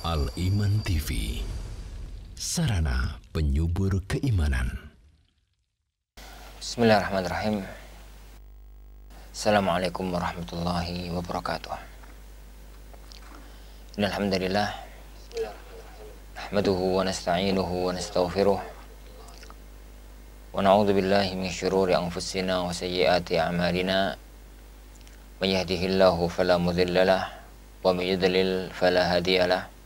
Al-Iman TV, sarana penyubur keimanan. Bismillahirrahmanirrahim. Assalamualaikum warahmatullahi wabarakatuh. Innal hamdalillah nahmaduhu wa nasta'inuhu wa nastaghfiruh wa na'udzu billahi min syururi anfusina wa sayyiati a'malina. May yahdihillahu fala mudilla lahu wa may yudlil fala hadiya lahu.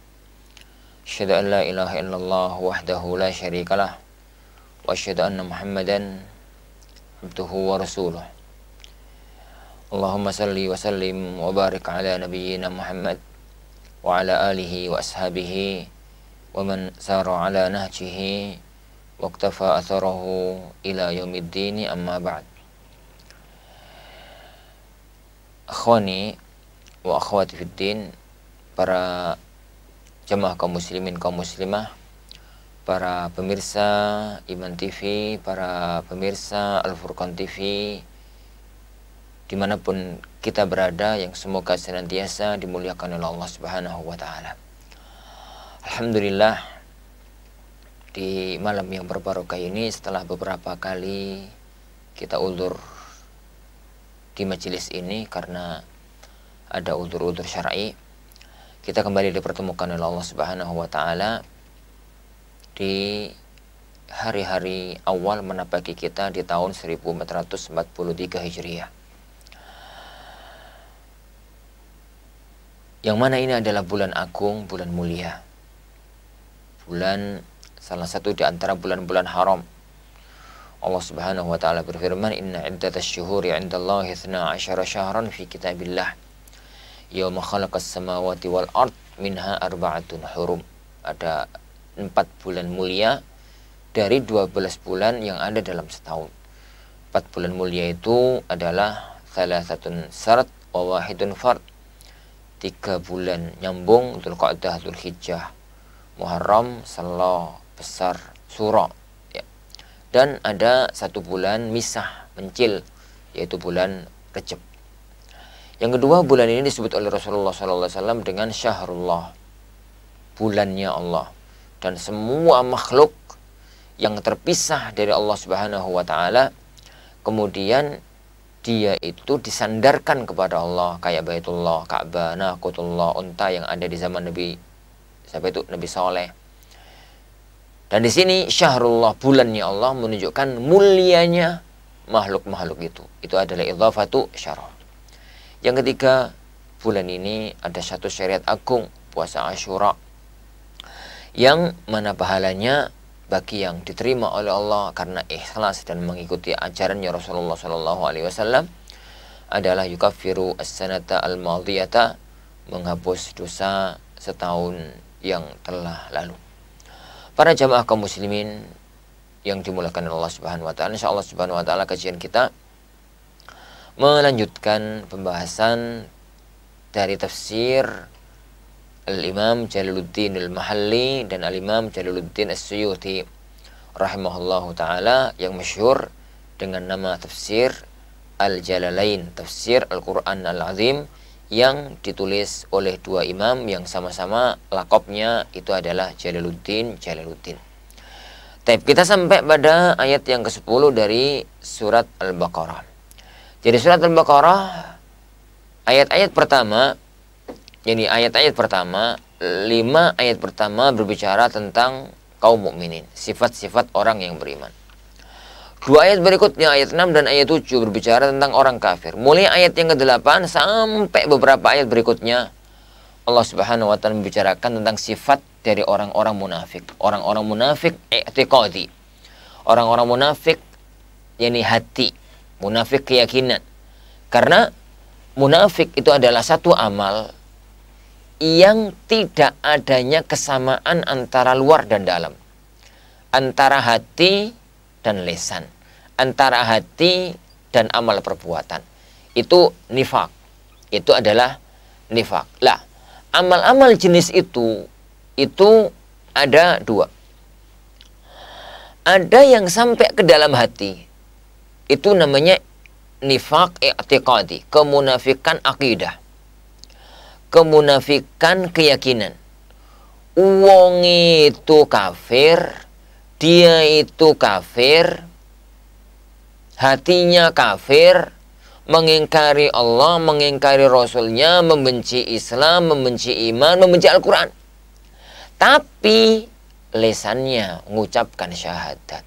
Asyhadu an la ilaha illallah wahdahu la syarikalah wa asyhadu anna Muhammadan abduhu wa rasuluh. Allahumma salli wa sallim wa barik ala nabiyyina Muhammad wa ala alihi wa ashabihi wa man sara ala nahjihi wa iktafa atharahu ila yaumiddin, amma ba'd. Akhwani wa akhwati fid din, para jamaah kaum muslimin kaum muslimah, para pemirsa Iman TV, para pemirsa Al-Furqan TV, dimanapun kita berada, yang semoga senantiasa dimuliakan oleh Allah Subhanahu wa Ta'ala. Alhamdulillah, di malam yang berbarokah ini, setelah beberapa kali kita uzur di majelis ini karena ada uzur-uzur syar'i, kita kembali dipertemukan oleh Allah Subhanahu wa Ta'ala di hari-hari awal menapaki kita di tahun 1443 Hijriah. Yang mana ini adalah bulan agung, bulan mulia. Bulan salah satu di antara bulan-bulan haram. Allah Subhanahu wa Ta'ala berfirman, "Inna iddatasy syuhuri 'indallahi 12 syahran fi kitabillah. Yauma khalaqas samawati wal ard minha arba'atun hurum." Ada 4 bulan mulia dari 12 bulan yang ada dalam setahun. 4 bulan mulia itu adalah salasatun syarat wa wahidun fard. 3 bulan nyambung, Dzulqa'dah, Dzulhijjah, Muharram, Salah besar, Syura, ya. Dan ada 1 bulan misah, mencil, yaitu bulan Rajab. Yang kedua, bulan ini disebut oleh Rasulullah SAW dengan Syahrullah, bulannya Allah. Dan semua makhluk yang terpisah dari Allah Subhanahu wa Ta'ala, kemudian dia itu disandarkan kepada Allah, kayak Baitullah, Ka'bah, Naqatullah, unta yang ada di zaman Nabi, siapa itu? Nabi Saleh. Dan di sini Syahrullah, bulannya Allah, menunjukkan mulianya makhluk-makhluk itu. Itu adalah idhafatu syarah. Yang ketiga, bulan ini ada 1 syariat agung, puasa Asyura, yang mana pahalanya bagi yang diterima oleh Allah karena ikhlas dan mengikuti ajarannya Rasulullah SAW adalah yukaffiru as-sanata al-madiyata, menghapus dosa setahun yang telah lalu. Para jamaah kaum muslimin yang dimuliakan Allah Subhanahu wa Ta'ala, insyaallah Subhanahu wa Ta'ala kajian kita melanjutkan pembahasan dari tafsir Al-Imam Jalaluddin Al-Mahalli dan Al-Imam Jalaluddin As-Suyuti rahimahullahu ta'ala, yang masyhur dengan nama tafsir Al-Jalalain, tafsir Al-Quran Al-Azim, yang ditulis oleh 2 imam yang sama-sama lakopnya itu adalah Jalaluddin. Kita sampai pada ayat yang ke-10 dari surat Al-Baqarah. Jadi surat Al-Baqarah, ayat-ayat pertama, jadi ayat-ayat pertama, 5 ayat pertama berbicara tentang kaum mukminin, sifat-sifat orang yang beriman. 2 ayat berikutnya, ayat 6 dan ayat 7, berbicara tentang orang kafir. Mulai ayat yang ke-8 sampai beberapa ayat berikutnya, Allah Subhanahu wa Ta'ala membicarakan tentang sifat dari orang-orang munafik. Orang-orang munafik i'tiqadi. Orang-orang munafik yakni hati, munafik keyakinan. Karena munafik itu adalah satu amal yang tidak adanya kesamaan antara luar dan dalam, antara hati dan lisan, antara hati dan amal perbuatan. Itu nifak. Itu adalah nifak. Lah, amal-amal jenis itu ada 2. Ada yang sampai ke dalam hati. Itu namanya nifak i'tiqadi, kemunafikan akidah, kemunafikan keyakinan. wong itu kafir, dia itu kafir, hatinya kafir, mengingkari Allah, mengingkari Rasulnya, membenci Islam, membenci iman, membenci Al-Quran. Tapi lesannya mengucapkan syahadat,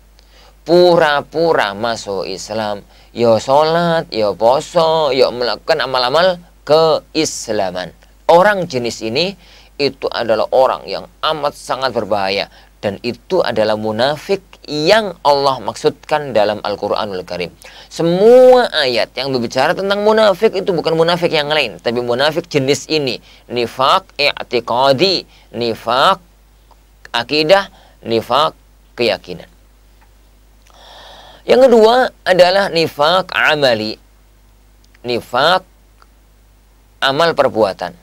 pura-pura masuk Islam, ya sholat, ya poso, ya melakukan amal-amal keislaman. Orang jenis ini itu adalah orang yang amat sangat berbahaya. Dan itu adalah munafik yang Allah maksudkan dalam Al-Quranul Karim. Semua ayat yang berbicara tentang munafik itu bukan munafik yang lain, tapi munafik jenis ini. Nifak i'tiqadi, nifak akidah, nifak keyakinan. Yang kedua adalah nifak amali, nifak amal perbuatan.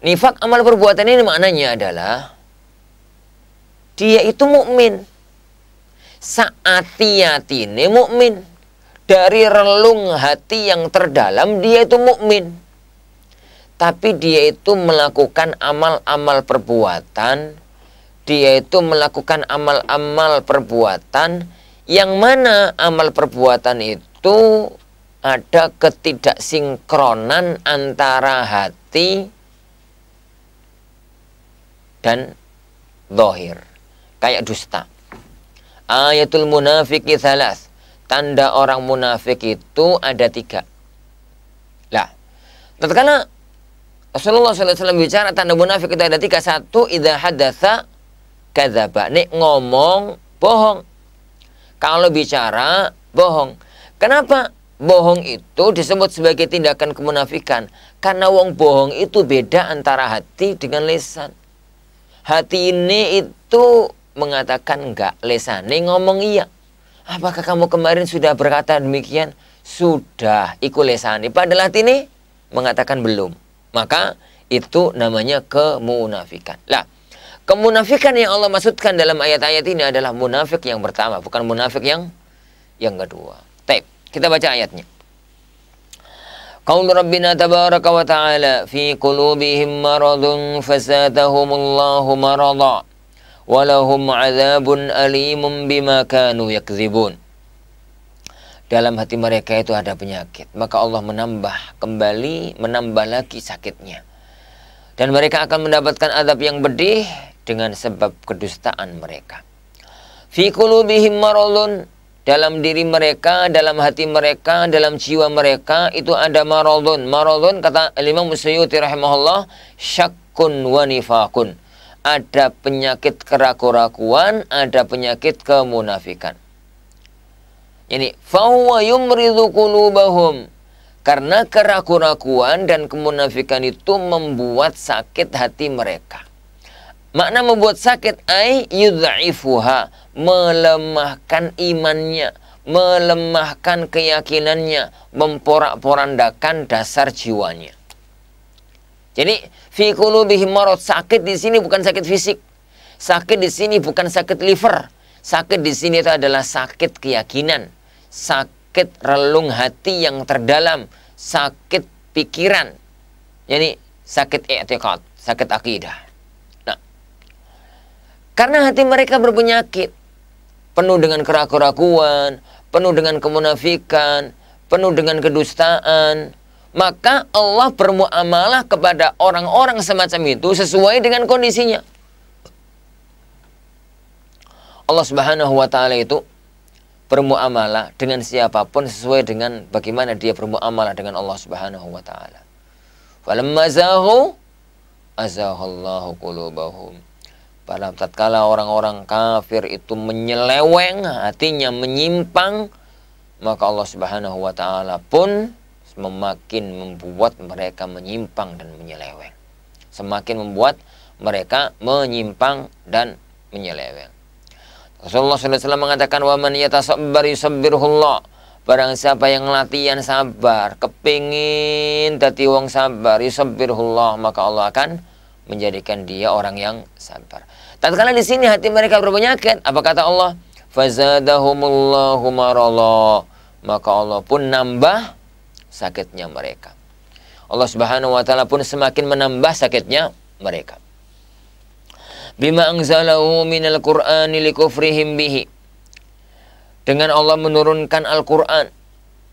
Nifak amal perbuatan ini maknanya adalah dia itu mukmin, saati-atine mukmin, dari relung hati yang terdalam dia itu mukmin, tapi dia itu melakukan amal-amal perbuatan, dia itu melakukan amal-amal perbuatan yang mana amal perbuatan itu ada ketidaksinkronan antara hati dan zahir. Kayak dusta. Ayatul munafiki thalas. Tanda orang munafik itu ada 3. Lah, tatkala Rasulullah SAW bicara tanda munafik itu ada 3. 1, idza hadatsa kadzaba. Nek ngomong bohong. Kalau bicara bohong. Kenapa bohong itu disebut sebagai tindakan kemunafikan? Karena wong bohong itu beda antara hati dengan lisan. Hati ini itu mengatakan enggak, lesane ngomong iya. Apakah kamu kemarin sudah berkata demikian? Sudah, iku lesane. Padahal hati ini mengatakan belum. Maka itu namanya kemunafikan. Lah, kemunafikan yang Allah maksudkan dalam ayat-ayat ini adalah munafik yang pertama, bukan munafik yang kedua. Baik, kita baca ayatnya. Qaul Rabbina tabaraka wa ta'ala fi qulubihim maradun fasadahumullahu marada walahum azabun alimun bima kanu yakdzibun. Dalam hati mereka itu ada penyakit, maka Allah menambah lagi sakitnya. Dan mereka akan mendapatkan azab yang pedih dengan sebab kedustaan mereka. Fi qulubihim maradun, dalam diri mereka, dalam hati mereka, dalam jiwa mereka itu ada maradun. Maradun kata Imam Suyuti rahimahullah, syakkun wa nifakun. Ada penyakit keraguan-raguan, ada penyakit kemunafikan. Ini fahuwa yumridu qulubahum. Karena keraguan-raguan dan kemunafikan itu membuat sakit hati mereka. Makna membuat sakit ay yudha'ifuha, melemahkan imannya, melemahkan keyakinannya, memporak-porandakan dasar jiwanya. Jadi fi qulubihim marad, sakit di sini bukan sakit fisik. Sakit di sini bukan sakit liver. Sakit di sini itu adalah sakit keyakinan, sakit relung hati yang terdalam, sakit pikiran. Jadi sakit i'tiqad, sakit akidah. Nah, karena hati mereka berpenyakit, penuh dengan keraguan-raguan, penuh dengan kemunafikan, penuh dengan kedustaan, maka Allah bermuamalah kepada orang-orang semacam itu sesuai dengan kondisinya. Allah Subhanahu wa ta'ala itu bermuamalah dengan siapapun sesuai dengan bagaimana dia bermuamalah dengan Allah Subhanahu wa ta'ala. Falamma zaghu azaghallahu qulubahum. Pada tatkala orang-orang kafir itu menyeleweng, hatinya menyimpang, maka Allah Subhanahu wa ta'ala pun semakin membuat mereka menyimpang dan menyeleweng. Semakin membuat mereka menyimpang dan menyeleweng. Rasulullah SAW mengatakan, wa man yatasabbar yusabbirullah. Barang siapa yang latihan sabar, kepingin dadi wong sabar, yusabbirullah, maka Allah akan menjadikan dia orang yang sabar. Tatkala di sini hati mereka berpenyakit, apa kata Allah? Fazadahumullahu marala. Maka Allah pun nambah sakitnya mereka. Allah Subhanahu wa ta'ala pun semakin menambah sakitnya mereka. Bima anzalahu minal Qur'ani likufrihim bihi. Dengan Allah menurunkan Al-Qur'an.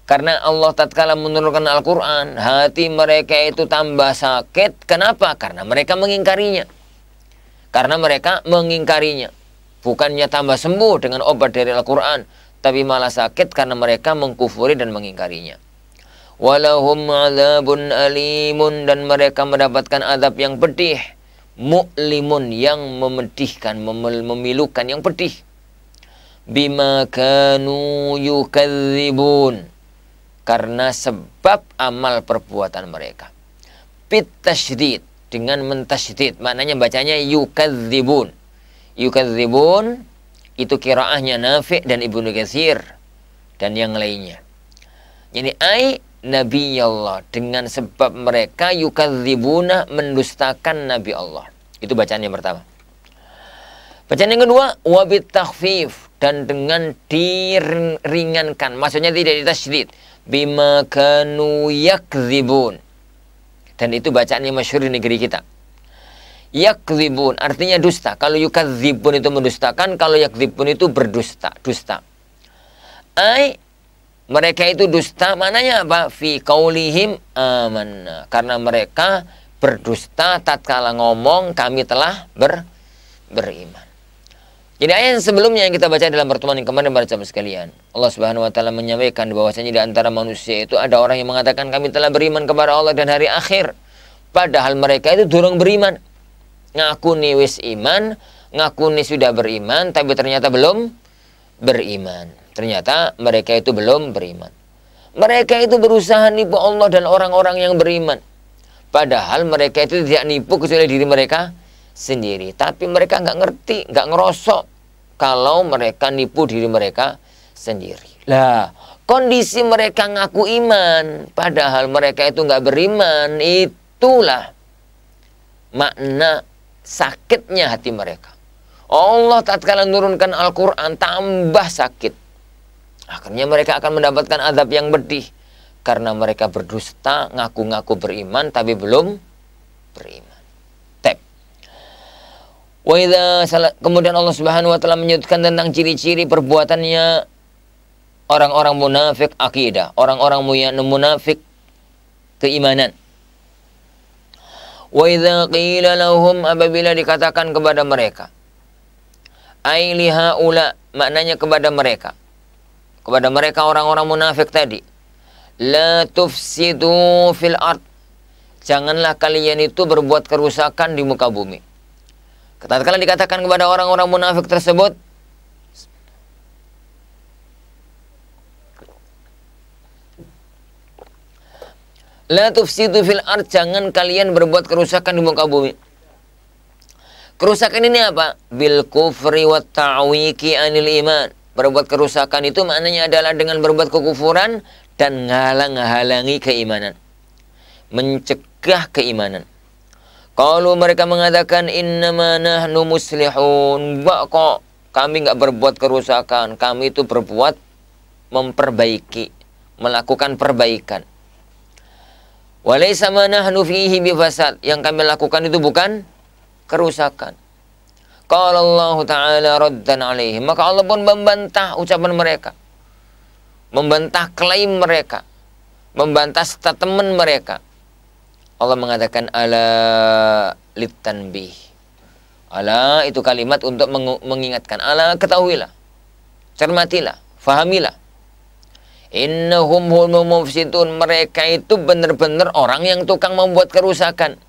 Karena Allah tatkala menurunkan Al-Qur'an, hati mereka itu tambah sakit. Kenapa? Karena mereka mengingkarinya. Bukannya tambah sembuh dengan obat dari Al-Qur'an, tapi malah sakit karena mereka mengkufuri dan mengingkarinya. Walahum adzabun alimun, dan mereka mendapatkan azab yang pedih. Mu'limun, yang memedihkan, memilukan, yang pedih. Bima kanu yukadzibun, karena sebab amal perbuatan mereka. Bit tasydid, dengan mentasydid, maknanya bacanya yukadzibun. Yukadzibun itu qiraahnya Nafi' dan Ibnu Katsir dan yang lainnya. Jadi Nabi Allah, dengan sebab mereka yukadzibuna, mendustakan Nabi Allah. Itu bacaan yang pertama. Bacaan yang kedua, wabit takhfif, dan dengan diringankan, maksudnya tidak ditasydid. Bima kanu yakdzibun. Dan itu bacaan yang masyhur di negeri kita. Yakdzibun artinya dusta. Kalau yukadzibun itu mendustakan, kalau yakdzibun itu berdusta, dusta. Mereka itu dusta, maknanya apa? Fi qaulihim amanna. Karena mereka berdusta tatkala ngomong kami telah beriman. Jadi ayat yang sebelumnya yang kita baca dalam pertemuan yang kemarin para jamaah sekalian, Allah Subhanahu wa taala menyampaikan bahwasanya di antara manusia itu ada orang yang mengatakan kami telah beriman kepada Allah dan hari akhir. Padahal mereka itu durung beriman. Ngaku nih wis iman, ngaku nih sudah beriman, tapi ternyata belum beriman. Ternyata mereka itu belum beriman. Mereka itu berusaha nipu Allah dan orang-orang yang beriman. Padahal mereka itu tidak nipu kecuali diri mereka sendiri. Tapi mereka nggak ngerti, nggak ngerosok kalau mereka nipu diri mereka sendiri. Lah, kondisi mereka ngaku iman, padahal mereka itu nggak beriman. Itulah makna sakitnya hati mereka. Allah tatkala menurunkan Al-Quran tambah sakit. Akhirnya mereka akan mendapatkan azab yang pedih. Karena mereka berdusta, ngaku-ngaku beriman, tapi belum beriman. Kemudian Allah Subhanahu wa taala menyebutkan tentang ciri-ciri perbuatannya orang-orang munafik akidah, orang-orang munafik keimanan. Wa idza qila lahum, apabila dikatakan kepada mereka, ai lihaula, maknanya kepada mereka orang-orang munafik tadi, la tufsidu fil ard, janganlah kalian itu berbuat kerusakan di muka bumi. Tatkala dikatakan kepada orang-orang munafik tersebut, la tufsidu fil ard, jangan kalian berbuat kerusakan di muka bumi. Kerusakan ini apa? Bil kufri wat ta'wiki anil iman. Berbuat kerusakan itu maknanya adalah dengan berbuat kekufuran dan ngalang-halangi keimanan. Mencegah keimanan. Kalau mereka mengatakan innama nahnu muslihun, mbak kok kami nggak berbuat kerusakan, kami itu berbuat memperbaiki, melakukan perbaikan. Walaysa ma nahnu fihi bifasad, yang kami lakukan itu bukan kerusakan. Qala Allah Ta'ala raddan alaihim, maka Allah pun membantah ucapan mereka, membantah klaim mereka, membantah statement mereka. Allah mengatakan ala litanbih. Ala itu kalimat untuk mengingatkan. Ala, ketahuilah, cermatilah, fahamilah. Innahum humul mufsidun, mereka itu benar-benar orang yang tukang membuat kerusakan.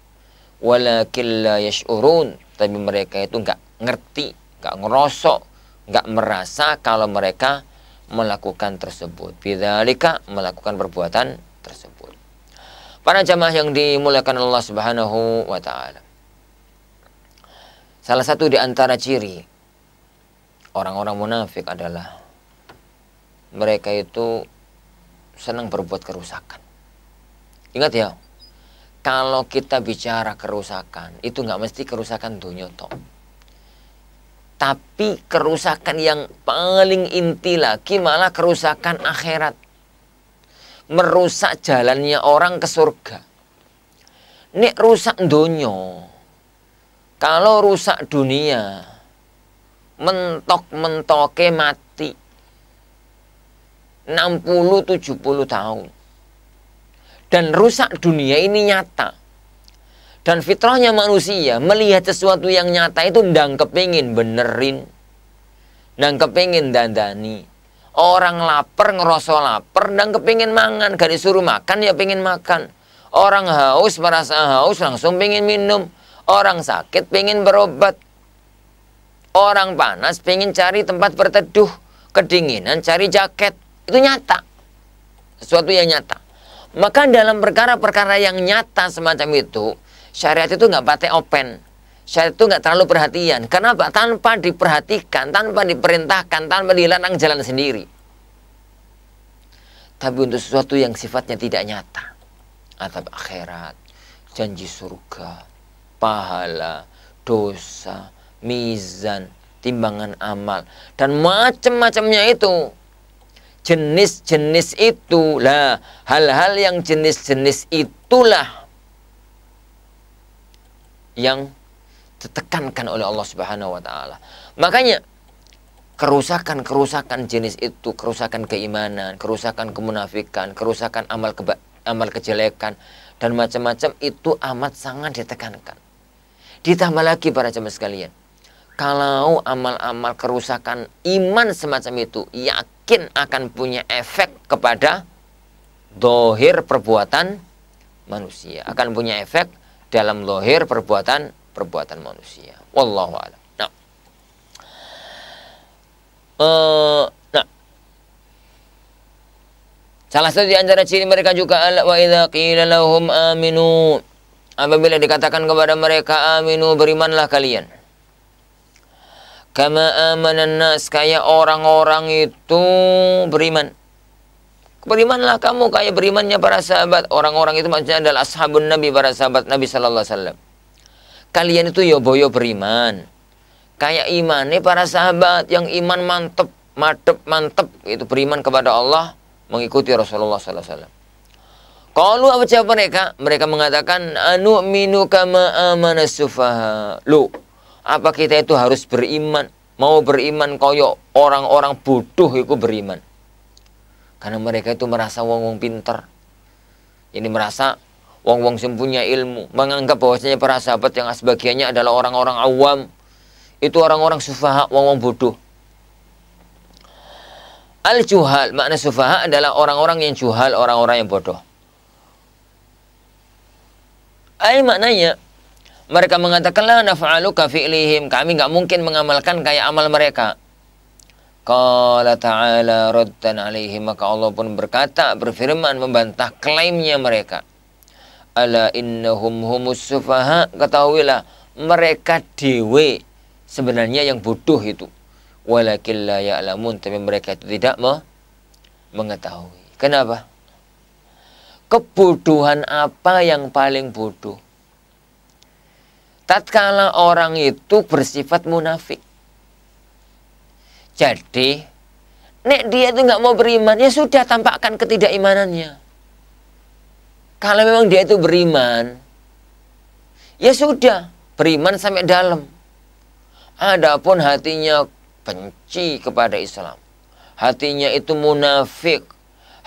Walakin la yash'urun, tapi mereka itu nggak ngerti, nggak ngerosok, nggak merasa kalau mereka melakukan tersebut. Bidzalika, melakukan perbuatan tersebut. Para jamaah yang dimuliakan Allah Subhanahu wa taala. Salah satu di antara ciri orang-orang munafik adalah mereka itu senang berbuat kerusakan. Ingat ya, kalau kita bicara kerusakan, itu nggak mesti kerusakan dunia toh. Tapi kerusakan yang paling inti lagi malah kerusakan akhirat. Merusak jalannya orang ke surga. Nek rusak dunia, Kalau rusak dunia, mentok-mentoke mati 60-70 tahun. Dan rusak dunia ini nyata. Dan fitrahnya manusia melihat sesuatu yang nyata itu ndang kepingin benerin, ndang kepingin dandani. Orang lapar ngerasa lapar, ndang kepingin mangan, gak disuruh makan ya pengen makan. Orang haus merasa haus langsung pengen minum. Orang sakit pengen berobat. Orang panas pengen cari tempat berteduh. Kedinginan cari jaket. Itu nyata. Sesuatu yang nyata. Maka dalam perkara-perkara yang nyata semacam itu, syariat itu nggak pakai open. Syariat itu nggak terlalu perhatian. Kenapa? Tanpa diperhatikan, tanpa diperintahkan, tanpa dilarang jalan sendiri. Tapi untuk sesuatu yang sifatnya tidak nyata, azab akhirat, janji surga, pahala, dosa, mizan, timbangan amal, dan macam-macamnya itu. Jenis-jenis itulah, hal-hal yang jenis-jenis itulah yang ditekankan oleh Allah Subhanahu wa taala. Makanya kerusakan-kerusakan jenis itu, kerusakan keimanan, kerusakan kemunafikan, kerusakan amal kejelekan dan macam-macam itu amat sangat ditekankan. Ditambah lagi para jemaah sekalian, kalau amal-amal kerusakan iman semacam itu yakin akan punya efek kepada zahir perbuatan manusia, akan punya efek dalam zahir perbuatan manusia. Wallahu a'lam. Nah, salah satu di antara ciri mereka juga wa idza qila lahum aminu, apabila dikatakan kepada mereka aminu, berimanlah kalian. Kama amanan nas, kayak orang-orang itu beriman. Berimanlah kamu kayak berimannya para sahabat. Orang-orang itu maksudnya adalah ashabun Nabi, para sahabat Nabi sallallahu alaihi wasallam. Kalian itu ya boyo beriman. Kayak imannya para sahabat yang iman mantep itu beriman kepada Allah, mengikuti Rasulullah sallallahu alaihi wasallam. Qalu, apa jawab mereka? Mereka mengatakan anu'minu kama amana sufaha. Lu, apa kita itu harus beriman? Mau beriman koyo orang-orang bodoh itu beriman. Karena mereka itu merasa wong-wong pinter. Ini merasa wong-wong yang punya ilmu. Menganggap bahwasanya para sahabat yang sebagiannya adalah orang-orang awam. Itu orang-orang sufaha, wong-wong bodoh. Al-juhal, makna sufaha adalah orang-orang yang juhal, orang-orang yang bodoh. Maknanya mereka mengatakan la naf'alu ka fi'lihim, kami nggak mungkin mengamalkan kayak amal mereka. Qala ta'ala raddan alaihim, maka Allah pun berkata, berfirman membantah klaimnya mereka. Ala innahum humus sufaha, ketahuilah mereka dewe sebenarnya yang bodoh itu. Walakin la ya'lamun, tapi mereka itu tidak mengetahui. Kenapa? Kebodohan apa yang paling bodoh? Tatkala orang itu bersifat munafik. Jadi, nek dia itu nggak mau beriman, ya sudah tampakkan ketidakimanannya. Kalau memang dia itu beriman, ya sudah beriman sampai dalam. Adapun hatinya benci kepada Islam, hatinya itu munafik,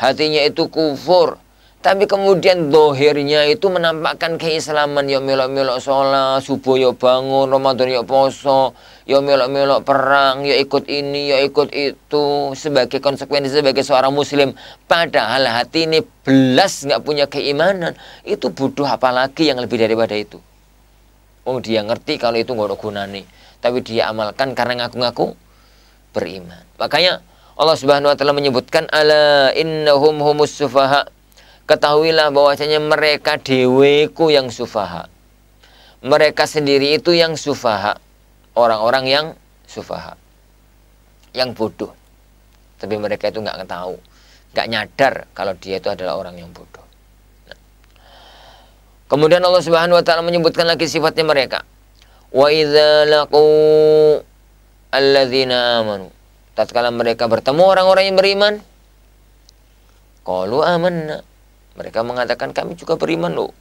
hatinya itu kufur, tapi kemudian dohirnya itu menampakkan keislaman, ya melok-melok sholat, subuh ya bangun, Ramadan ya poso, ya melok-melok perang, ya ikut ini, ya ikut itu, sebagai konsekuensi sebagai seorang muslim. Padahal hati ini belas nggak punya keimanan, itu bodoh apalagi yang lebih daripada itu. Oh, dia ngerti kalau itu nggak ada gunanya, tapi dia amalkan karena ngaku-ngaku beriman. Makanya Allah Subhanahu wa taala menyebutkan ala innahum humus sufaha. Ketahuilah bahwasanya mereka deweku yang sufaha. Mereka sendiri itu yang sufaha. Orang-orang yang sufaha. Yang bodoh. Tapi mereka itu nggak tahu. Nggak nyadar kalau dia itu adalah orang yang bodoh. Nah. Kemudian Allah Subhanahu wa taala menyebutkan lagi sifatnya mereka. Wa idza laqu alladzina amanu. Tatkala mereka bertemu orang-orang yang beriman, qalu amanna. Mereka mengatakan kami juga beriman loh.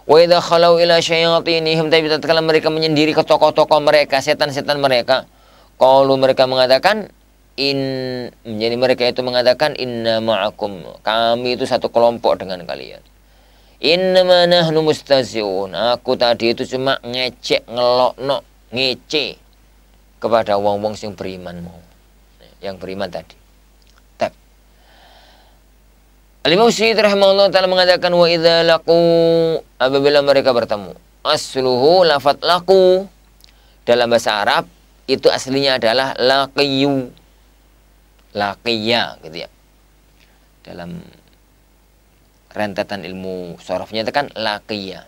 Wa idza khalau ila syayatinihim, tapi tatkala mereka menyendiri ke tokoh-tokoh mereka, setan-setan mereka, qalu, mereka mengatakan, jadi mereka itu mengatakan, inna ma'akum, kami itu satu kelompok dengan kalian. Innama nahnu mustazi'un, aku tadi itu cuma ngecek, ngelokno, ngece kepada wong-wong sing beriman mau. Yang beriman tadi. Al-Imam Syafi'i rahimahullah ta'ala mengatakan, wa idza laqu, apabila mereka bertemu. Asluhu, lafat laku dalam bahasa Arab itu aslinya adalah laqiyu, laqiya gitu ya. Dalam rentetan ilmu sharafnya itu kan laqiya.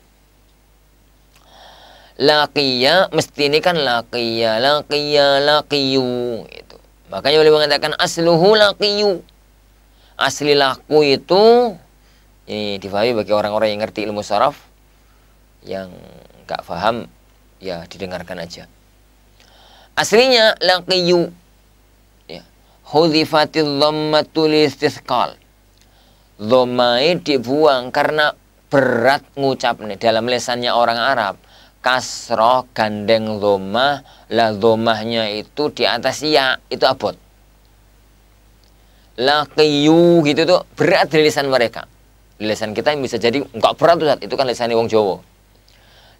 Laqiya mesti ini kan laqiya, laqiya, laqiyu itu. Makanya boleh mengatakan asluhu laqiyu. Asli laku itu, ini difahami bagi orang-orang yang ngerti ilmu saraf. Yang gak paham ya didengarkan aja. Aslinya laqiyu, ya. Hudhifatil dhammatu listithqal, dhammai dibuang karena berat ngucapnya. Dalam lesannya orang Arab, kasroh gandeng dhammah, lah dhammahnya itu di atas ya, itu abot. Laqiyu gitu tuh berat di lisan mereka. Di lisan kita bisa jadi enggak berat tuh, itu kan lisannya wong Jawa,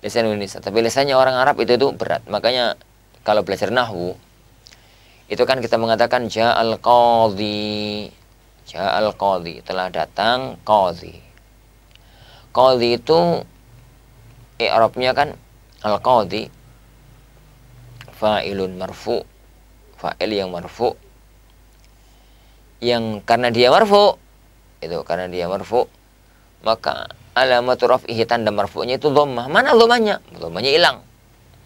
lisan Indonesia. Tapi lisannya orang Arab itu tuh berat. Makanya kalau belajar nahwu itu kan kita mengatakan ja'al qadhi, ja'al qadhi, telah datang qadhi. Qadhi itu i'rabnya kan al-qadhi fa'ilun marfu, fa'il yang marfu, yang karena dia marfu, itu karena dia marfu maka alamatu raf'ihi, tanda marfu'nya itu dhammah. Mana dhammahnya? Dhammahnya hilang,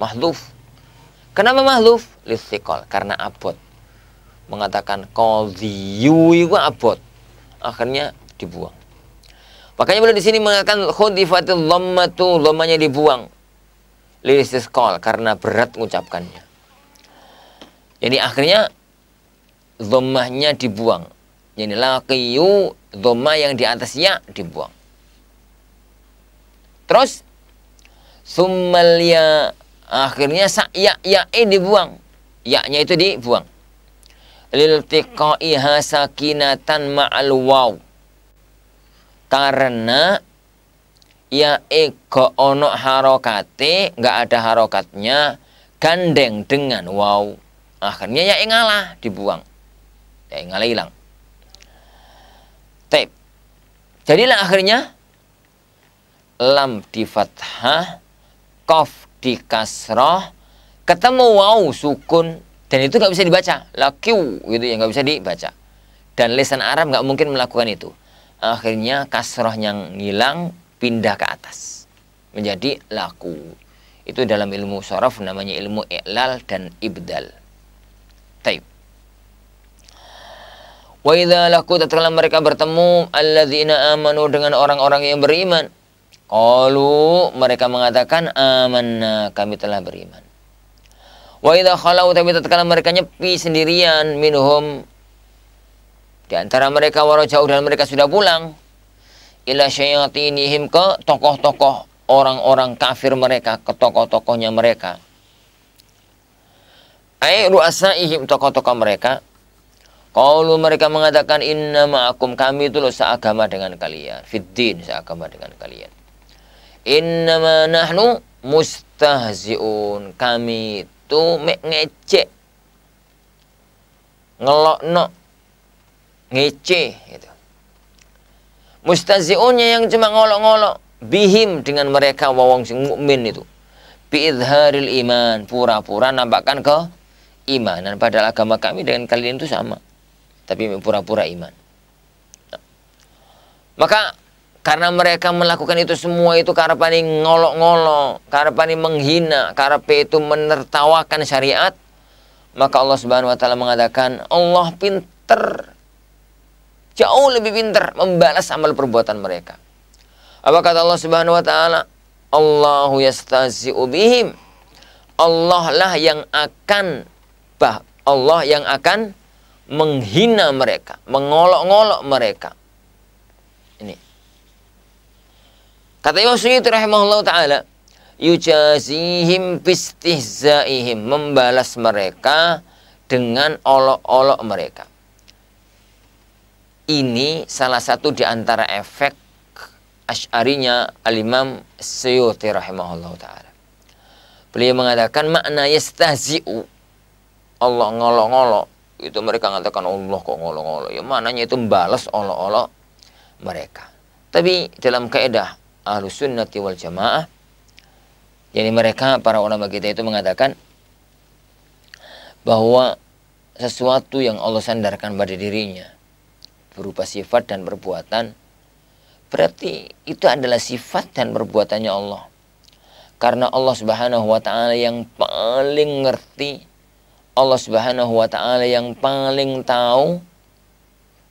mahdhuf. Kenapa mahdhuf? Listiqal, karena abot. Mengatakan qadhiyu itu abot, akhirnya dibuang. Makanya boleh di sini mengatakan khudifatil dhammatu, dhammahnya dibuang, listiqal, karena berat mengucapkannya. Jadi akhirnya dhammahnya dibuang. Jadi laqiyu, dhammah yang di atas ya dibuang. Terus summal ya, akhirnya ya dibuang. Ya-nya itu dibuang. Liltiqaiha sakinatan ma'al waw, karena ya go ono harokate, enggak ada harokatnya, gandeng dengan waw. Akhirnya ya ngalah, dibuang. Ya ngalah hilang. Taib. Jadilah akhirnya lam di fathah, qaf di kasrah, ketemu waw sukun, dan itu nggak bisa dibaca, laqiu gitu ya, nggak bisa dibaca. Dan lisan Arab nggak mungkin melakukan itu. Akhirnya kasrah yang hilang, pindah ke atas menjadi laku. Itu dalam ilmu sharaf namanya ilmu i'lal dan ibdal. Taib. Wa idza laqu, tatkala mereka bertemu, alladzina amanu, dengan orang-orang yang beriman, qalu, mereka mengatakan amanna, kami telah beriman. Wa idza khalau, tapi tatkala mereka nyepi sendirian, minhum, di antara mereka, warajau, dan mereka sudah pulang, ila syayatinihim, ke tokoh-tokoh orang-orang kafir mereka, ke tokoh-tokohnya mereka, ai ru'asaihim, tokoh-tokoh mereka, qalu, mereka mengatakan inna ma'akum, kami itu loh seagama dengan kalian, fiddin, seagama dengan kalian. Innama nahnu mustahzi'un, kami itu ngecek, ngelokno, ngece gitu. Mustahzi'unnya yang cuma ngolok-ngolok, bihim, dengan mereka, wawang sing mukmin itu, biidharil iman, pura-pura nampakkan ke imanan, padahal agama kami dengan kalian itu sama, tapi pura-pura iman. Nah, maka karena mereka melakukan itu semua itu karepane ngolok-ngolok, karepane menghina, karepe itu menertawakan syariat, maka Allah Subhanahu wa taala mengatakan Allah pinter, jauh lebih pinter membalas amal perbuatan mereka. Apa kata Allah Subhanahu wa taala? Allahu yastahzi'u bihim. Allah lah yang akan menghina mereka, mengolok-ngolok mereka. Ini. Kata Imam Suyuti rahimahullah ta'ala, yujazihim bistihzaihim, membalas mereka dengan olok-olok mereka. Ini salah satu di antara efek Asy'arinya Al-Imam Suyuti rahimahullah ta'ala. Beliau mengatakan makna yastahzi'u, Allah ngolok-ngolok, itu mereka mengatakan Allah kok ngolok-ngolok. Ya maknanya itu membalas olok-olok mereka. Tapi dalam kaidah Ahlus Sunnati wal Jamaah, jadi mereka, para ulama kita itu mengatakan bahwa sesuatu yang Allah sandarkan pada dirinya berupa sifat dan perbuatan, berarti itu adalah sifat dan perbuatannya Allah. Karena Allah Subhanahu wa ta'ala yang paling ngerti, Allah Subhanahu wa ta'ala yang paling tahu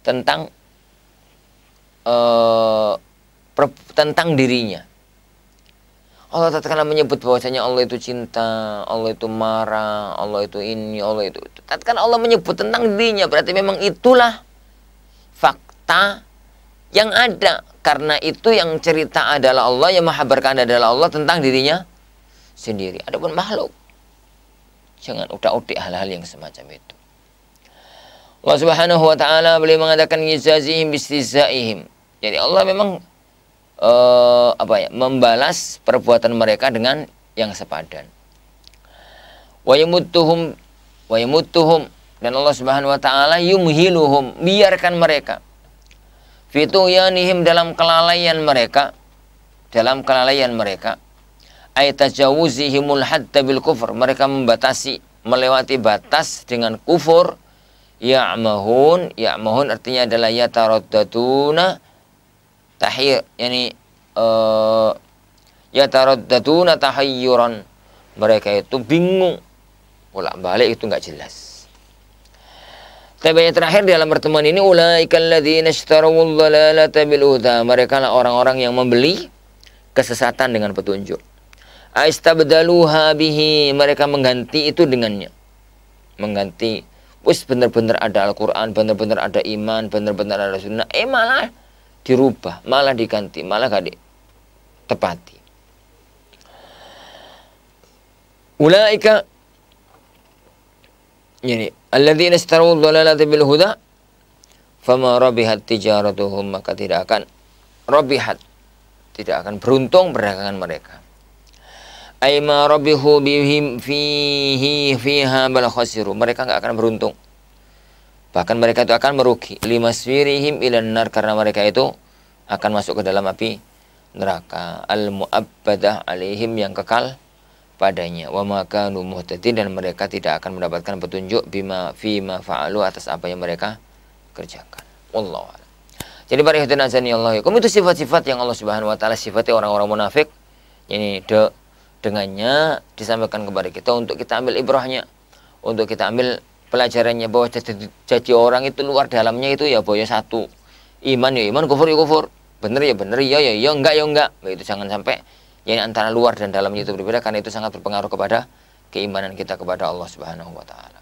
tentang tentang dirinya. Allah tatkala menyebut bahwasanya Allah itu cinta, Allah itu marah, Allah itu ini, Allah itu. Tatkala Allah menyebut tentang dirinya, berarti memang itulah fakta yang ada. Karena itu yang cerita adalah Allah, yang menghabarkan adalah Allah tentang dirinya sendiri. Adapun makhluk, jangan udak-udik hal-hal yang semacam itu. Allah Subhanahu wa ta'ala beliau mengatakan yajazihim bistizaihim. Jadi Allah memang membalas perbuatan mereka dengan yang sepadan. Wa yamuttuhum dan Allah Subhanahu wa ta'ala yumhiluhum, biarkan mereka fi tughyanihim, dalam kelalaian mereka, ay tajawuzihimul hadda bil kufur, mereka melewati batas dengan kufur. Ya'mahun artinya adalah yataraddaduna tahir, yani yataraddaduna tahayyuran, mereka itu bingung, bolak-balik itu nggak jelas. Tapi yang terakhir dalam pertemuan ini, ulaikal ladzina ishtarawul dhalalata bil huda, mereka lah orang-orang yang membeli kesesatan dengan petunjuk. Aistabdaluha bihi, mereka mengganti itu dengannya, mengganti, wis benar-benar ada Al-Quran, benar-benar ada iman, benar-benar ada sunnah, malah dirubah, malah diganti, malah gak ditepati. Ulaika, yani alladzina istarau dhalalata bil huda fama rabihat tijaratuhum, maka tidak akan beruntung perdagangan mereka. Ay ma rabihu bihim fiha bal khasiru, mereka enggak akan beruntung, bahkan mereka itu akan merugi. Limasfirihim ilan nar, karena mereka itu akan masuk ke dalam api neraka. Al mu'abbadah alaihim, yang kekal padanya. Wa ma kanu muhtadin, dan mereka tidak akan mendapatkan petunjuk bima fima fa'alu, atas apa yang mereka kerjakan. Wallahu a'lam. Jadi para ikhwan azani Allah, itu sifat-sifat yang Allah Subhanahu wa taala sifati orang-orang munafik. Ini dengannya disampaikan kepada kita untuk kita ambil ibrahnya, untuk kita ambil pelajarannya, bahwa jadi orang itu luar dalamnya itu ya boya satu, iman ya iman, kufur ya kufur, bener ya bener, ya enggak ya enggak. Itu jangan sampai ya antara luar dan dalamnya itu berbeda, karena itu sangat berpengaruh kepada keimanan kita kepada Allah Subhanahu wa taala.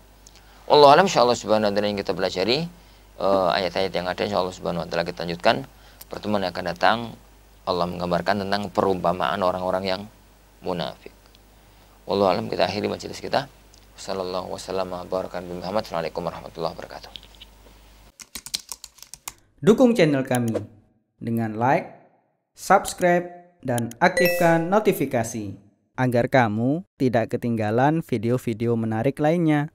Wallahu a'lam. Insyaallah Subhanahu wa taala yang kita pelajari ayat-ayat yang ada, insyaallah Subhanahu wa taala kita lanjutkan pertemuan yang akan datang. Allah menggambarkan tentang perumpamaan orang-orang yang munafik. Wallahu a'lam. Kita akhiri majelis kita. Sallallahu wasallam barakan bi Muhammad. Assalamualaikum warahmatullahi wabarakatuh. Dukung channel kami dengan like, subscribe, dan aktifkan notifikasi agar kamu tidak ketinggalan video-video menarik lainnya.